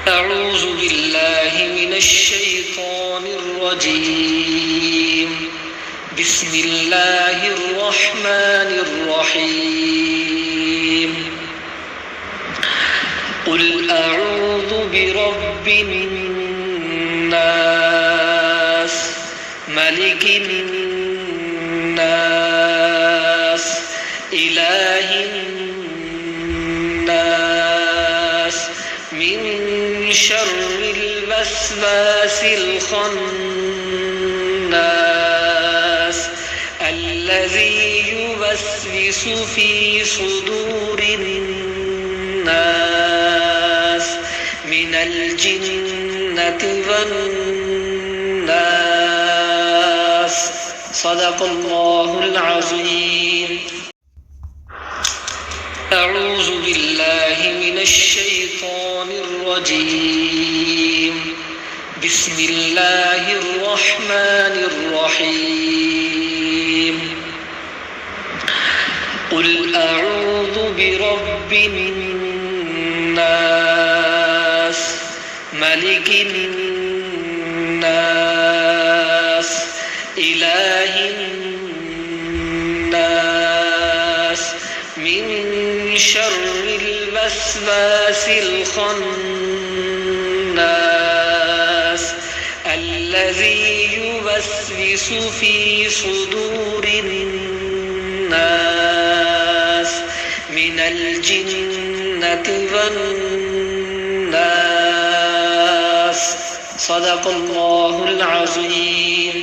أعوذ بالله من الشيطان الرجيم. بسم الله الرحمن الرحيم. قل أعوذ برب الناس ملك الناس إله الناس من شر الوسواس الخناس الذي يوسوس في صدور الناس من الجنة والناس. صدق الله العظيم. أعوذ بالله من الشيطان الرجيم. بسم الله الرحمن الرحيم. قل أعوذ برب الناس ملك الناس إله الناس من شر الوسواس الخناس الذي يوسوس في صدور الناس من الجنة والناس. صدق الله العظيم.